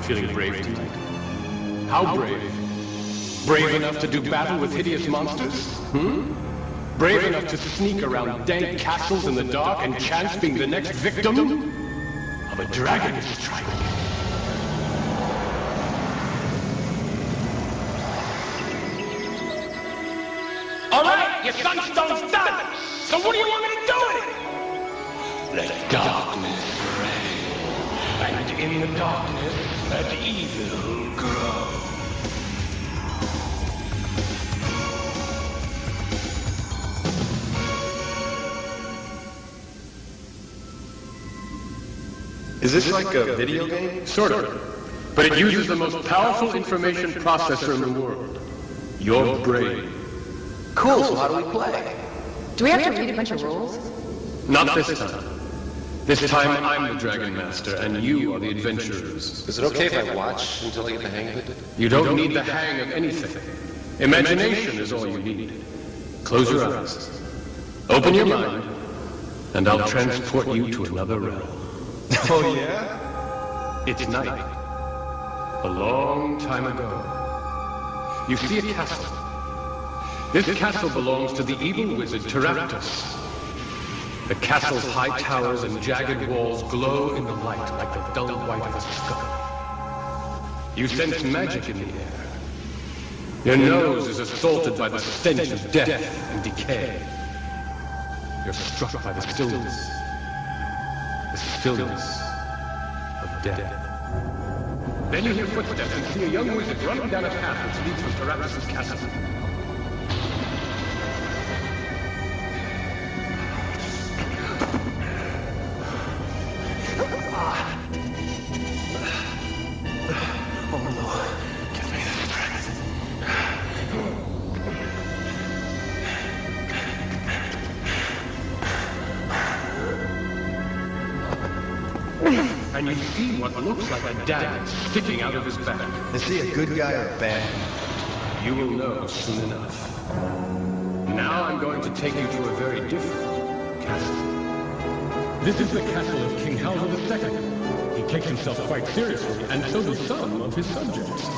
Feeling brave tonight? How brave? Brave enough to do battle with hideous monsters? Brave enough to sneak around dank castles in the dark and chance being the next victim of a DragonStrike? All right, your sunstone's done. So what do you want me to do with it? Let darkness reign, and in the darkness, let evil grow. Is this like a video game? Sort of. But it uses the most powerful information processor in the world. Your brain. Cool, so how do we play? Do we have to read a bunch of rules? Not this time. This time I'm the Dragon Master, and you are the adventurers. Is it okay if I watch until I get the hang of it? You don't need the hang of anything. Imagination is all you need. Close your eyes. Open your mind, and I'll transport you to another realm. Oh, yeah? It's night. A long time ago. You see a castle. This castle belongs to the evil wizard Teraptus. The castle's high towers and jagged walls glow in the light like the dull white of a skull. You sense magic in the air. Your nose is assaulted by the stench of death and decay. You're struck by the stillness of death. Then you hear footsteps and see a young wizard running down a path which leads from Teraptus' castle. And you see what looks like a dagger sticking out of his back. Is he a good guy or bad? You will know soon enough. Now I'm going to take you to a very different castle. This is the castle of King Howler II. He takes himself quite seriously, and so do some of his subjects.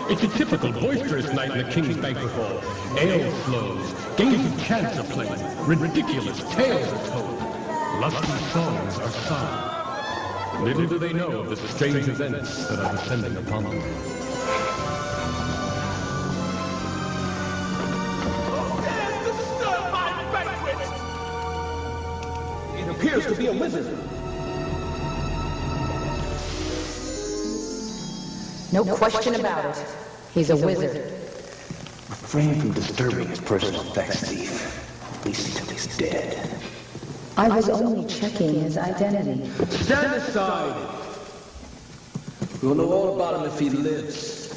It's a typical boisterous night in the King's banquet hall. Ale flows, games of chance are played, ridiculous tales are told, lusty songs are sung. Little do they know of the strange events that are descending upon them. Who dares disturb my banquet? It appears to be a wizard. No question about it. He's a wizard. Refrain from disturbing his personal effects, Steve. At least until he's dead. I was only checking his identity. Stand aside. We'll know all about him if he lives.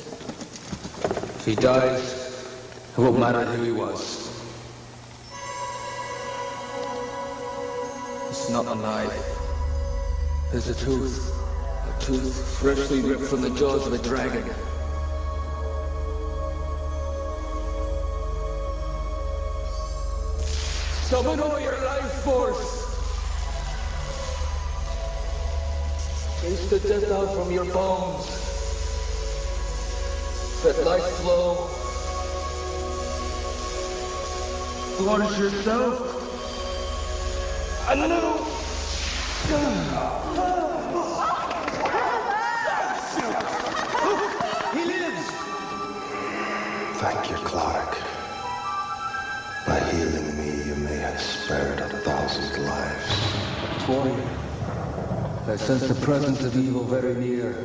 If he dies, it won't matter who he was. It's not a knife. There's a tooth. A tooth freshly ripped from the jaws of a dragon. Summon all your life force! Chase the death out from your bones. Let life flow. Force yourself anew. He lives! Thank you, Clark. By healing me, you may have spared 1,000 lives. Boy, I sense the presence of evil very near.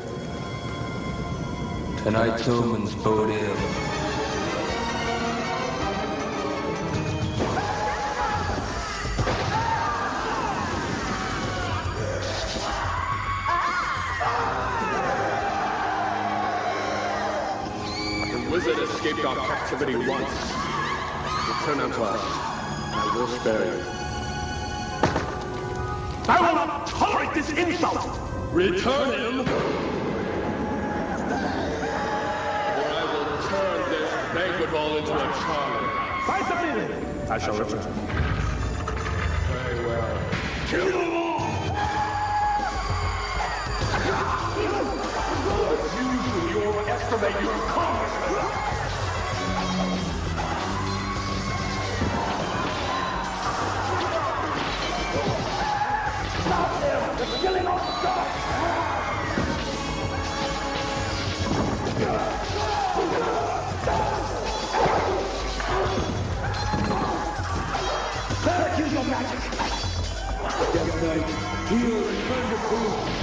Tonight's omens bode ill. The wizard escaped our captivity once. Return unto us. I will spare you. I will not tolerate this insult! Return him! Or I will turn this banquet hall into a charnel. Fight the minute! I shall return. Very well. Kill them all! underestimate you, Congressman! Stop them! They're killing our stuff! Better use your magic! Death Knight, heal and return to food!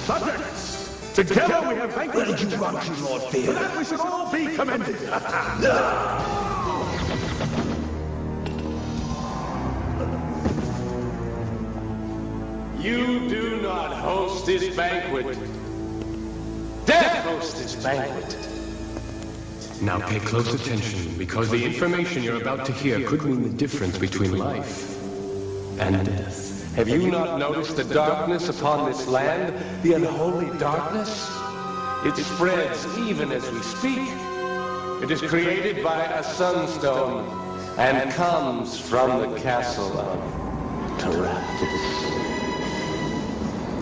Subjects! Together we have vanquished... Where did you run to, Lord Fear? For that we should all be commended! You do not host this banquet. Death hosts this banquet. Now pay close attention, because the information you're about to hear could mean the difference between life and death. Have you not noticed the darkness upon this land? The unholy darkness? It spreads even as we speak. It is created by a sunstone and comes from the castle of Taraptus.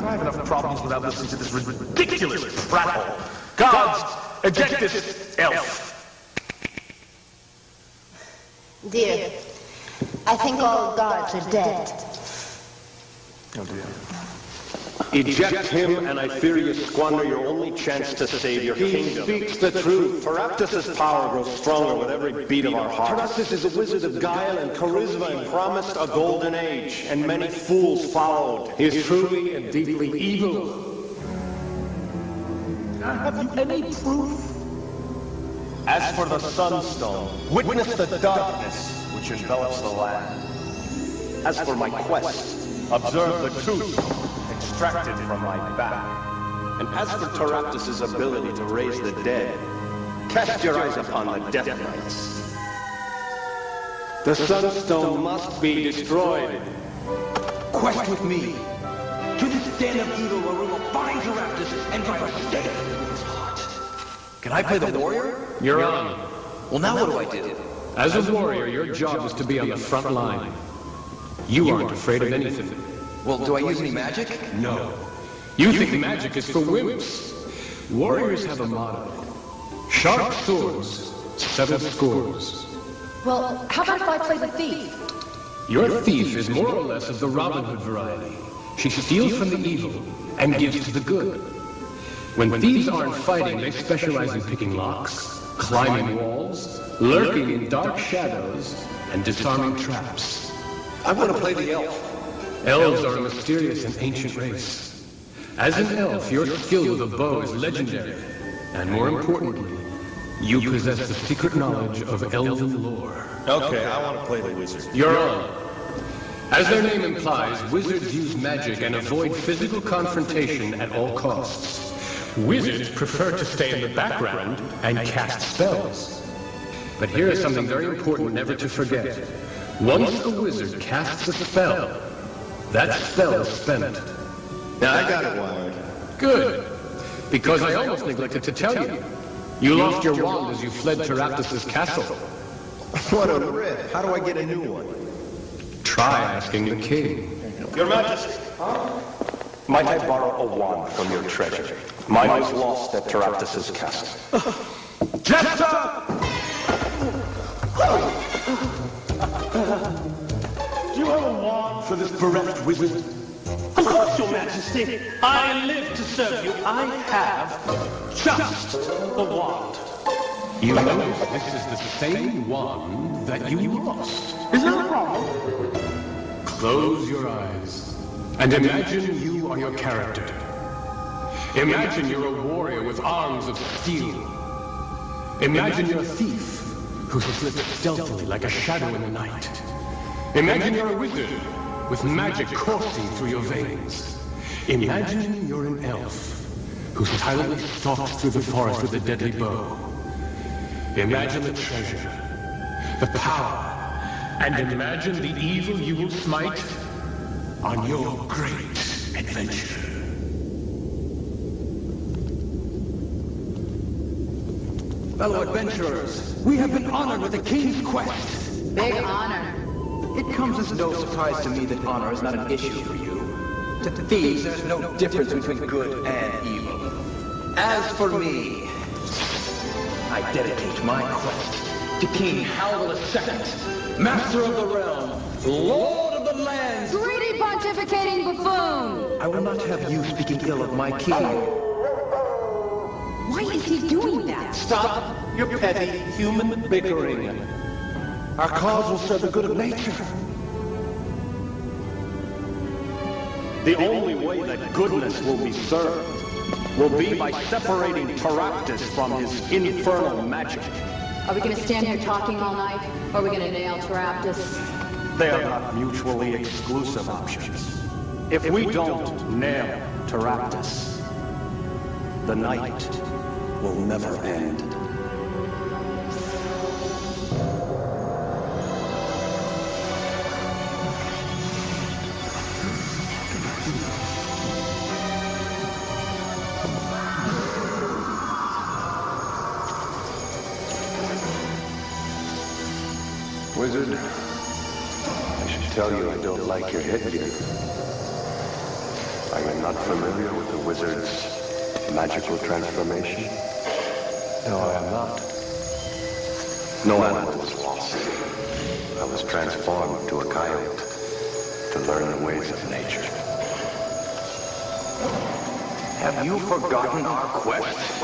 I have enough problems without listening to this ridiculous prattle. Gods, eject this elf! Dear, I think all gods are dead. Oh dear. Eject him, and I fear you squander your only chance to save your kingdom. He speaks the truth. Taraptus' power grows stronger with every beat of our heart. Taraptus is a wizard of guile and charisma and promised a golden age, and many fools followed. He is truly and deeply evil. Have you any proof? As for the sunstone, witness the darkness which envelops the land. As for my quest, observe the truth extracted from my back. And as for Taraptus' ability to raise the dead, cast your eyes upon the Death Knights. The Sunstone must be destroyed. Quest with me to this den of evil where we will find Taraptus and drive a stake in his heart. Can I play the warrior? You're on. Well, now what do I do? As a warrior, your job is to be on the front line. You aren't afraid of anything. Well, do I use any magic? No. You think magic is for wimps. Warriors have a motto. Sharp swords settle scores. Well, how about if I play the thief? Your thief is more or less of the Robin Hood variety. She steals from the evil and gives to the good. When thieves aren't fighting, they specialize in picking locks, climbing walls, lurking in dark shadows, and disarming traps. I want to play the elf. Elves are a mysterious and ancient race. As an elf, your skill with a bow is legendary. And more importantly, you possess the secret knowledge of elven lore. Okay, I want to play the wizard. You're on. As their name implies, wizards use magic and avoid physical confrontation at all costs. Wizards prefer to stay in the background and cast spells. But here is something very important never to forget. Once a wizard casts a spell, that spell is spent. Now, I got it wired. Good. Because I almost neglected to tell you. You lost your wand as you fled Taraptus' castle. What a rip. How do I get a new one? Try asking the king. Your Majesty, might I borrow a wand from your treasure? Mine was lost at Taraptus' castle. Jester! Do you have a wand for this bereft wizard? Of course, Your Majesty. I live to serve you. I have just a wand. You notice this is the same wand that you lost. Is there a problem? Close your eyes and imagine you are your character. Imagine you're a warrior with arms of steel. Imagine you're a thief who slips stealthily like a shadow in the night. Imagine you're a wizard with magic coursing through your veins. Imagine you're an elf who silently stalks through the forest with a deadly bow. Imagine the treasure, the power, and imagine the evil you will smite on your great adventure. Fellow adventurers, we have been honored with the King's quest. Big honor. It comes as no surprise to me that honor is not an issue for you. To thieves, there's no difference between good and evil. As for me, I dedicate my quest to King Howell II, Master of the Realm, Lord of the Lands. Greedy pontificating buffoon! I will not have you speaking ill of my king. Why is he doing that? Stop your petty human bickering. Our cause will serve the good of nature. The only way that goodness will be served will be by separating Taraptus from his infernal magic. Are we gonna stand here talking all night? Or are we gonna nail Taraptus? They are not mutually exclusive options. If we don't nail Taraptus, the night will never end. Wizard, I should tell you I don't like your headgear. Are you not familiar with the wizard's magical transformation? No, I am not. No animal was lost. I was transformed to a coyote to learn the ways of nature. Have you forgotten our quest?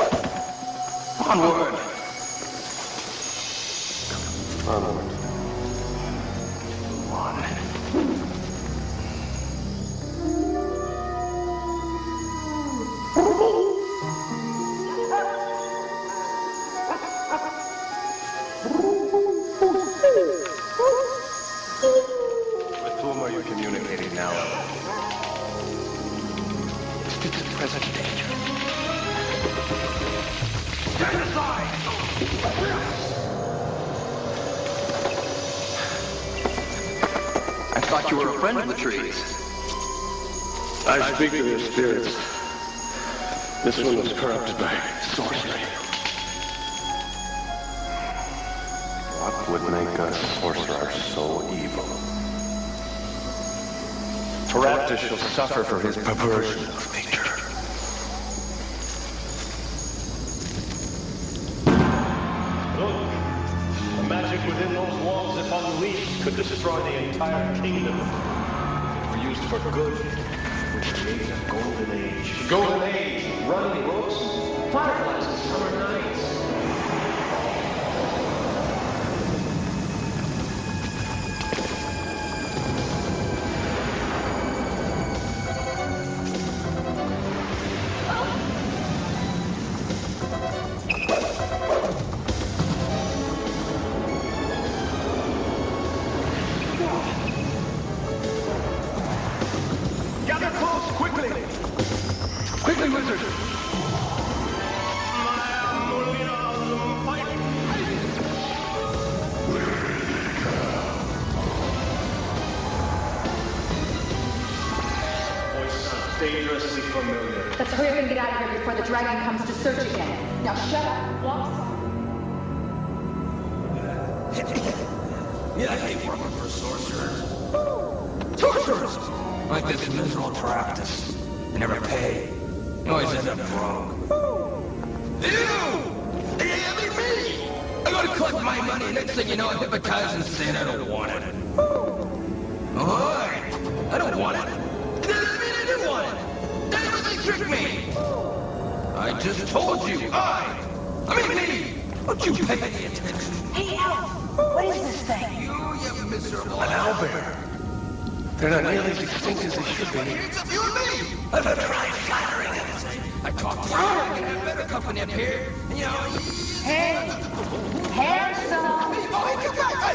Onward! Onward. With whom are you communicating now? Speak to the present danger. Stand aside! I thought you were a friend of the trees. I speak to their spirits. This one was corrupted by sorcery. What would make a sorcerer so evil? Taraptus shall suffer for his perversion of nature. Look, the magic within those walls, if unleashed, could destroy the entire kingdom. If it were used for good, it would create a golden age. Golden age, running brooks, fireflies and summer nights. Gather close, quickly! Quickly, wizard! Voice sounds dangerously familiar. Let's hurry up and get out of here before the dragon comes to search again. Now shut up, walk. Yeah, I hate working for sorcerers. Sorcerers! Like this miserable Taraptus. They never pay. They always end up broke. You! I mean me! I go to collect my money, and next thing you know, I'm hypnotized saying I don't want it. Oh, I don't want it. It doesn't mean I do want it. That's what they tricked me. I just told you, I mean me! Don't you pay any attention. Hey, Elf! What is this thing? You miserable... An owlbear. They're not nearly as extinct as they should be. It's up you and me! I've tried flattering them. I talk to you, I can have better company up here. And you know... Hey! Handsome! Oh, come back!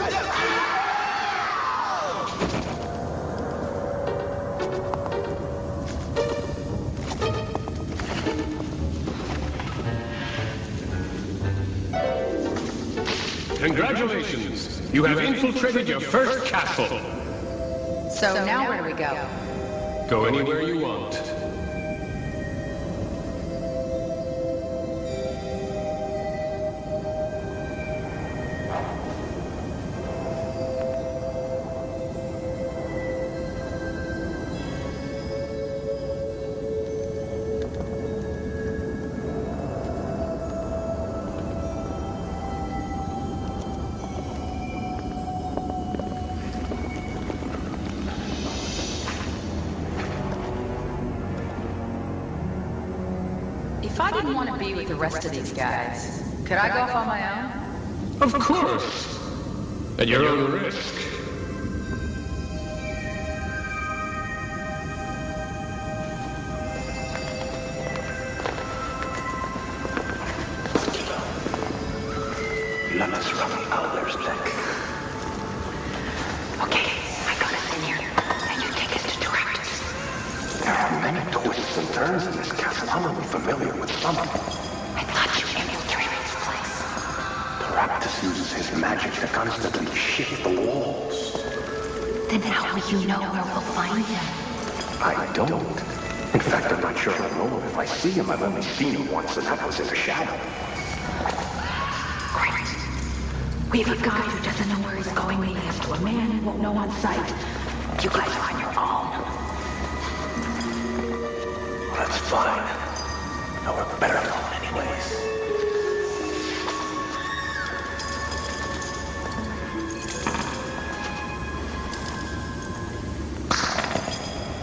Congratulations! You have infiltrated your first castle. So now where do we go? Go anywhere you want. If I didn't want to be with the rest of these guys, could I go off on my own? Of course. At your own risk. Let us run the Elder's deck. Okay, I got us in here. And you take us to Directus. There are many twists and turns in this castle. I'm only familiar with some of them. I thought you infiltrated this place. Raptus uses his magic to constantly shift the walls. Then how will you know where we'll find him? I don't. In fact, I'm not sure I'll know him if I see him. I've only seen him once, and that was in a shadow. Great. We have a guy who doesn't know where he's going, leading us to a man who won't know on sight. You guys are on your own. That's fine. No, we're better alone anyways.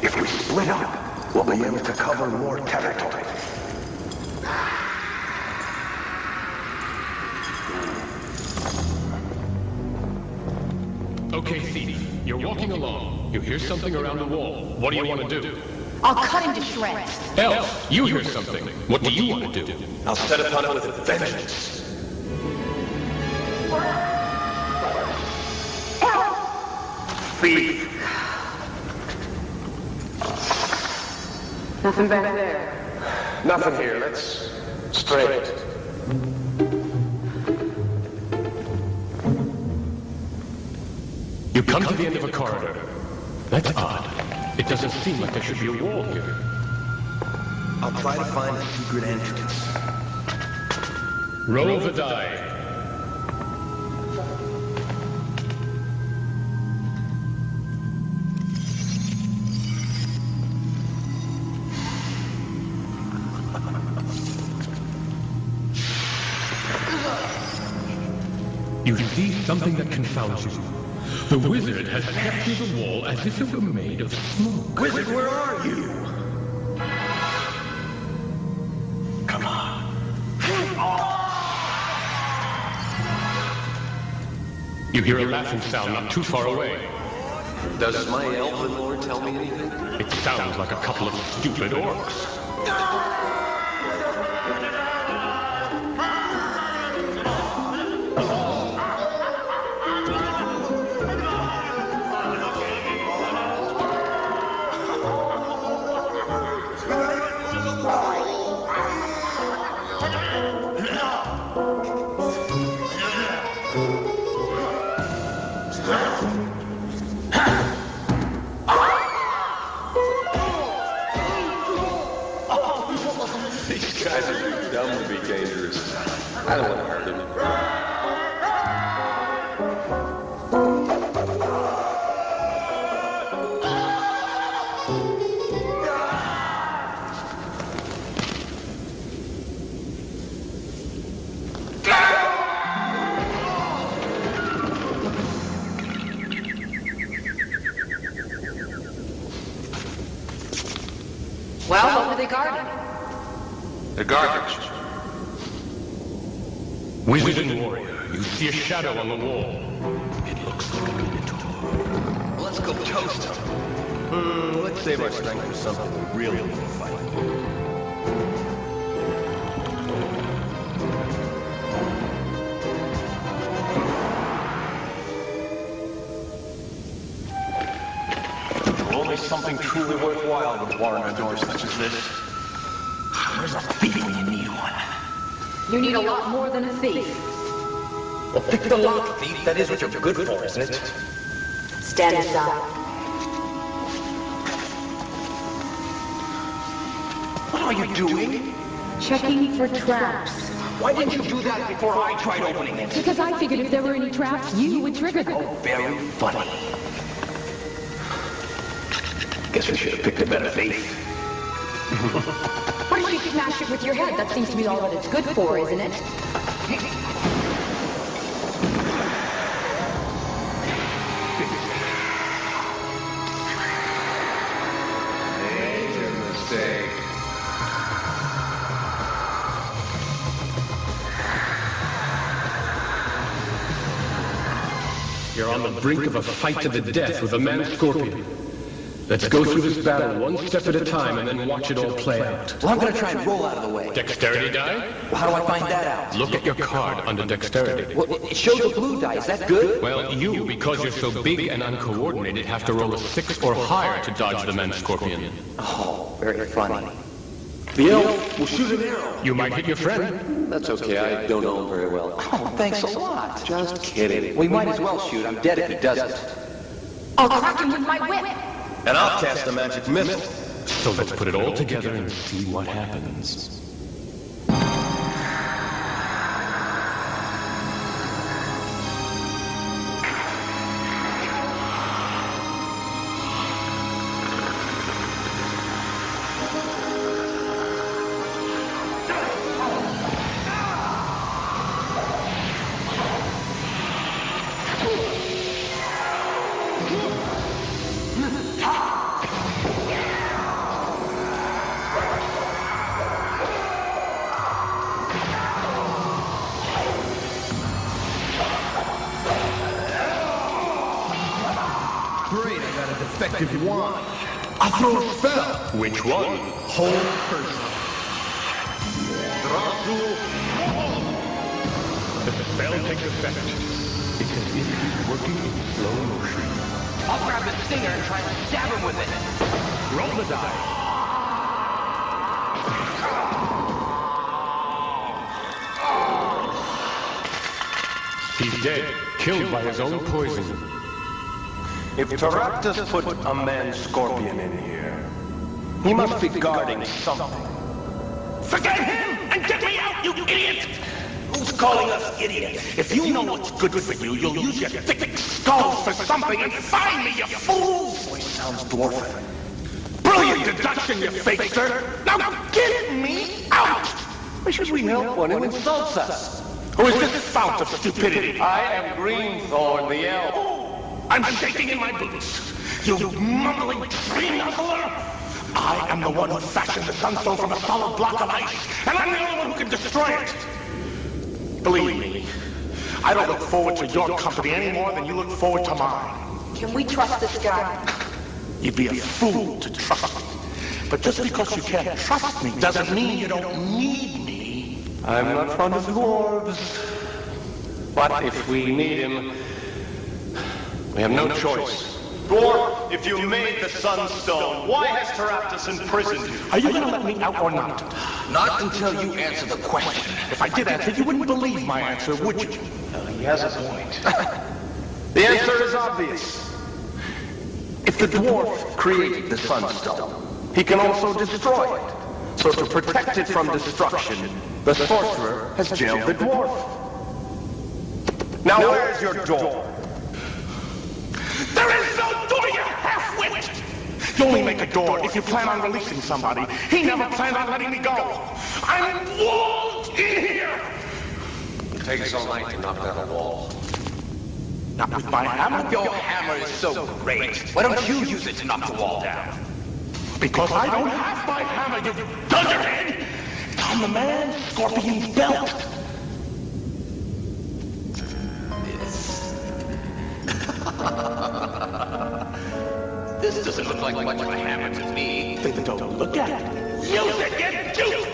If we split up, we'll be able to cover more territory. Okay, Thief, you're walking along. You hear something around the wall. What do you want to do? I'll cut him to shreds. Elf, you hear something. What do you want to do? I'll set upon it with a vengeance. Thief! Nothing back there. Nothing here. Let's straight. You come to the end of a corridor. That's odd. It doesn't seem like there should be a wall here. I'll try to find a secret entrance. Roll the die. You see something that confounds you. The wizard has stepped through the wall as if it were made of smoke. Wizard, where are you? Come on. You hear a laughing sound not too far away. Does my elven lord tell me anything? It sounds like a couple of stupid orcs. These guys are too dumb to be dangerous. I don't want to hurt them. Well, what were they guarding? The garbage. Wizard and warrior, you see a shadow on the wall. It looks like a minotaur. Let's go toast him. Let's save our strength for something we really need to fight. Only something truly worthwhile would warrant a door such as this. There's a thief when you need one. You need a lot more than a thief. Well, pick the lock, thief. That is what you're good for, isn't it? Stand aside. What are you doing? Checking for traps. Why didn't you do that before I tried opening it? Because I figured if there were any traps, you would trigger them. Oh, very funny. Guess we should have picked a better thief. Why don't you smash it with your head? That seems to be all that it's good for, isn't it? Major mistake. you're on the brink of a fight to the death with a man-scorpion. Let's go through this battle one step at a time and then watch it all play out. Well, I'm gonna try and roll out of the way. Dexterity die? Well, how do I find that out? Look at your card under dexterity. Well, it shows a blue die. Is that good? Well, you, because you're so big and uncoordinated, have to roll a 6 or higher to dodge the man-scorpion. Oh, very funny. The elf will shoot an arrow. You might hit your friend. That's okay, I don't know him very well. Oh, thanks a lot. Just kidding. We might as well shoot. I'm dead if he doesn't. I'll crack him with my whip. And I'll cast a magic missile. So let's put it all together and see what happens. Great, I got a defective wand. I'll throw a spell. Which one? Hold person. The spell takes effect. It's as if he's working in slow motion. I'll grab the stinger and try and stab him with it. Roll the die. He's dead, killed by his own poison. If Taraptus put a man-scorpion in here, he must be guarding something. Forget him and get me out, you idiot! Who's calling us idiots? If you know what's good for you, you'll use your thick skulls for something and find me, you fools! Voice sounds dwarven. Brilliant deduction, you fakester! Now get me out! Why should we help one who insults us? Who is this fount of stupidity? I am Greenthorn, the elf. I'm shaking in my boots. You mumbling tree nuzzler! I am the one who fashioned the sunstone from a solid block of ice, and I'm the only one who can destroy it. Believe me, I don't look forward to your company any more than you look forward to mine. Can we trust this guy? You'd be a fool to trust me. But just because you can't trust me doesn't mean you don't need me. I'm not fond of dwarves. But if we need him, we have no choice. Dwarf, if you made the Sunstone, why has Taraptus imprisoned you? Are you gonna let me out or not? Not until you answer the question. If I did answer, you wouldn't believe my answer, would you? He has a point. The answer is obvious. If the dwarf created the Sunstone, he can also destroy it. So to protect it from destruction, the sorcerer has jailed the dwarf. Now where's your door? There is no door, you half-wit! You only make a door if you plan on releasing somebody. He never planned on letting me go. I'm walled in here! It takes all night to knock down a wall. Not with my hammer. Your hammer is so great. Why don't you use it to knock the wall down? Because I don't have my hammer, you dunderhead! It's on the man Scorpion's belt. This doesn't look like much of a hammer to me. Then don't look at it. Use it, you juice!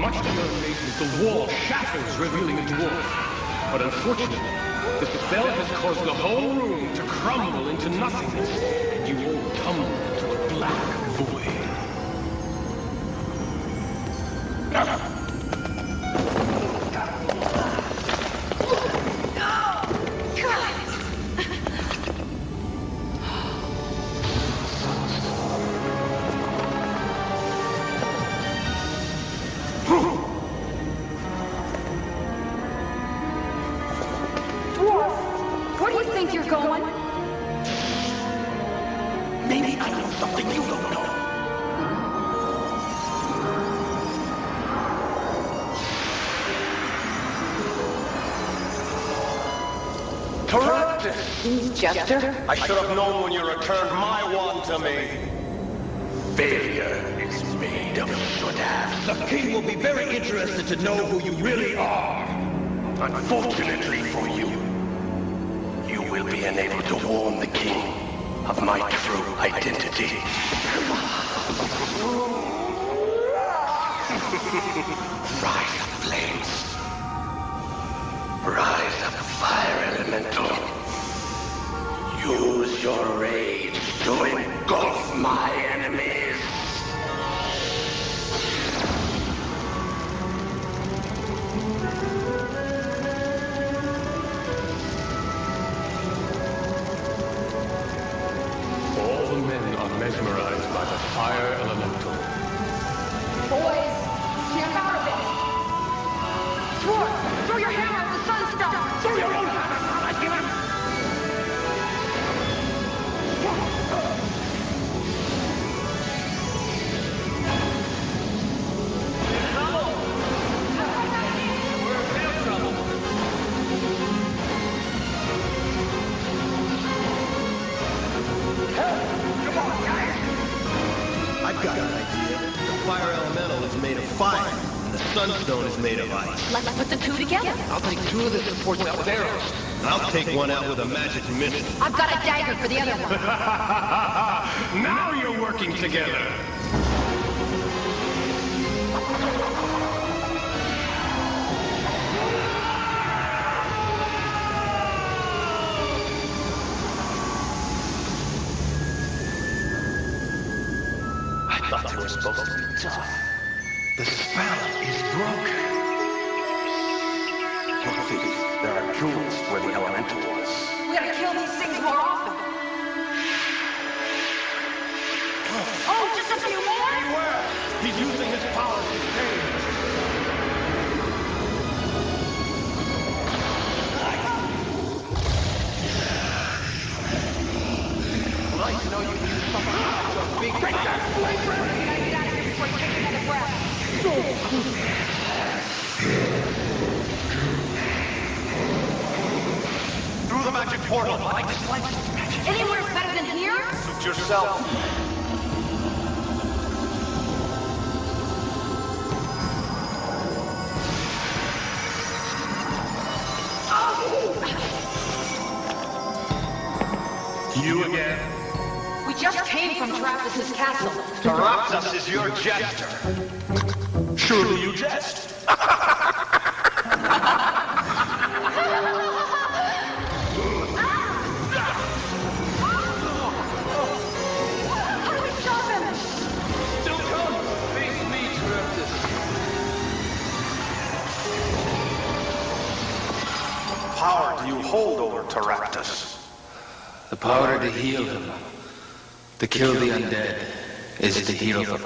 Much to your amazement, the wall shatters, revealing a dwarf. But unfortunately, the spell has caused the whole room to crumble into nothingness, and you all tumble into a black void. Where do you think you're going? Maybe I know something you don't know. Taraptus! He's Jester? I should have known when you returned my wand to me. Failure is made of should have. The king will be very interested to know who you really are. Unfortunately for you, you will be unable to warn the king of my true identity. Rise up, flames. Rise up, fire elemental. Use your rage to engulf my enemies. All the men are mesmerized by the fire elemental. Boys, snap out of it! Dwarf, throw your hammer at the sunstone! Throw your own hammer, I give him! I've got an idea. The fire elemental is made of fire, and the sunstone is made of ice. Let's put the two together. I'll take two of the supports out with arrows. I'll take one out with a magic missile. I've got a dagger for the other one. Now you're working together. I thought they were supposed to be tough. The spell is broken. Look, Phoebe, there are jewels where the elemental was. We gotta kill these things more often. Oh, just a few more? Beware! He's using his powers to change. Nice to know you can use something like a big break that flame. We gotta get out of here before he takes another breath. Through the magic portal. I like this place. Anywhere's better than here? Suit yourself. You again? We just came from Travis's castle. Taraxas is your jester. Surely you jest. How do we stop him? Still come. Face me, Taraxas. What power do you hold over Taraxas? The power to heal him, to kill the undead, is to heal them.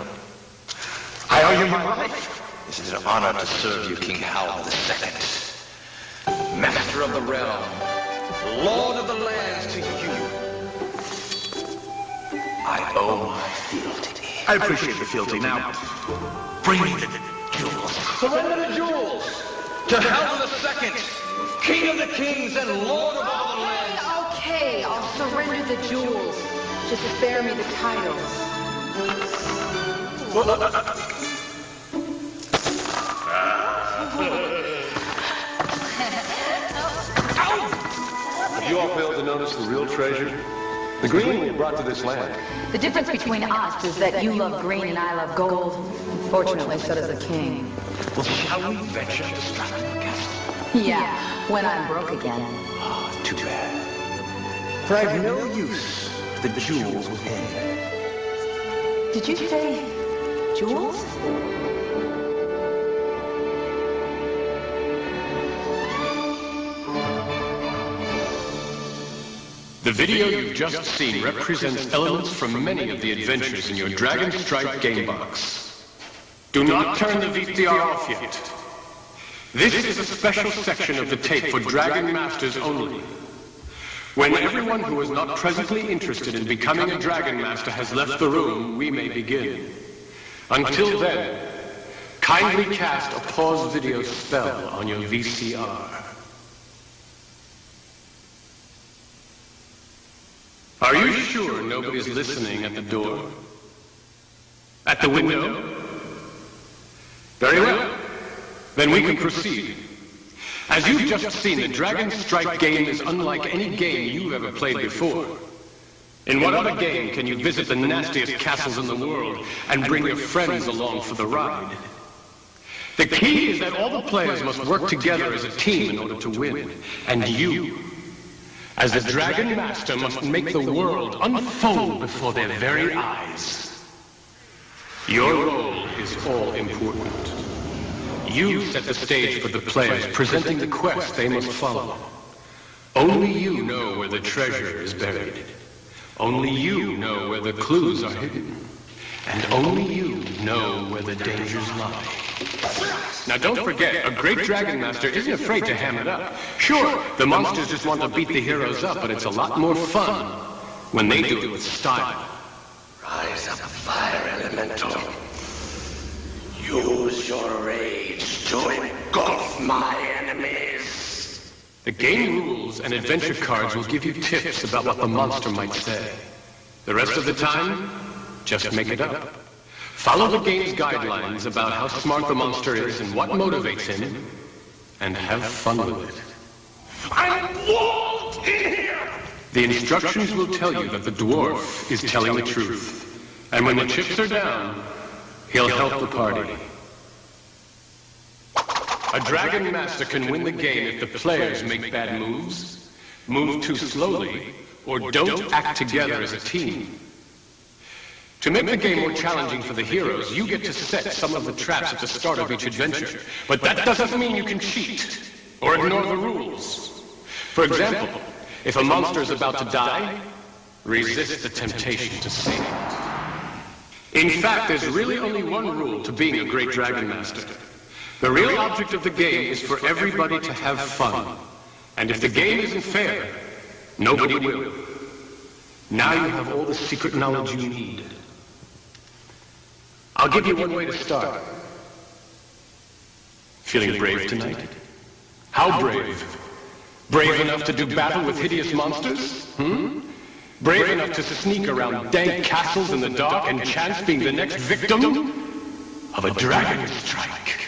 I owe you my life. It is an honor to serve you, King Hal II. Master of the realm, Lord of the lands to you. I owe my fealty. I appreciate the fealty. Now, bring me the jewels. Surrender the jewels to Hal II, King of the kings and Lord of all the lands. Okay, I'll surrender the jewels. Just spare me the titles. Have you all failed to notice the real treasure? The green we brought to this land. The difference between us is that you love green and I love gold. Unfortunately, so does the king. Well, shall we venture to Stratford Castle? Yeah, when I'm broke again. Ah, too bad. For I've no use for the jewels within. Did you say jewels? The video you've just seen represents elements from many of the adventures in your DragonStrike game box. Do not turn the VCR off yet. This is a special section of the tape for Dragon Masters only. When everyone who is not presently interested in becoming a Dragon Master has left the room, we may begin. Until then, kindly cast a pause video spell on your VCR. Are you sure nobody's listening at the door? At the window? Very well. Then we can proceed. As you've just seen, the DragonStrike game is unlike any game you've ever played before. In what other game can you visit the nastiest castles in the world and bring your friends along for the ride? The key is that all the players must work together as a team in order to win. And you, as the Dragon Master, must make the world unfold before their very eyes. Your role is all important. You set the stage for the players, presenting the quest they must follow. Only you know where the treasure is buried. Only you know where the clues are hidden. And only you know where the dangers lie. Now don't forget, a great Dragon Master isn't afraid to ham it up. Sure, the monsters just want to beat the heroes up, but it's a lot more fun when they do it with style. Rise up, fire elemental. Use your rage to engulf my enemies. The game rules and adventure cards will give you tips about what the monster might say. The rest of the time, just make it up. Follow the game's guidelines about how smart the monster is and what motivates him, and have fun with it. I'm walled in here! The instructions will tell you that the dwarf is telling the truth, and when the chips are down, he'll help the party. A Dragon Master can win the game if the players make bad moves, move too slowly, or don't act together as a team. To make the game more challenging for the heroes, you get to set some of the traps at the start of each adventure. But that doesn't mean you can cheat or ignore the rules. For example, if a monster is about to die, resist the temptation to save it. In fact, there's really only one rule to being a great Dragon Master. The real object of the game is for everybody to have fun. And if the game isn't fair, nobody will. Now you have all the secret knowledge you need. I'll give you one way to start. Feeling brave tonight? How brave? Brave enough to do battle with hideous monsters? Brave enough to sneak around dank castles in the dark and chance being the next victim of a dragon strike?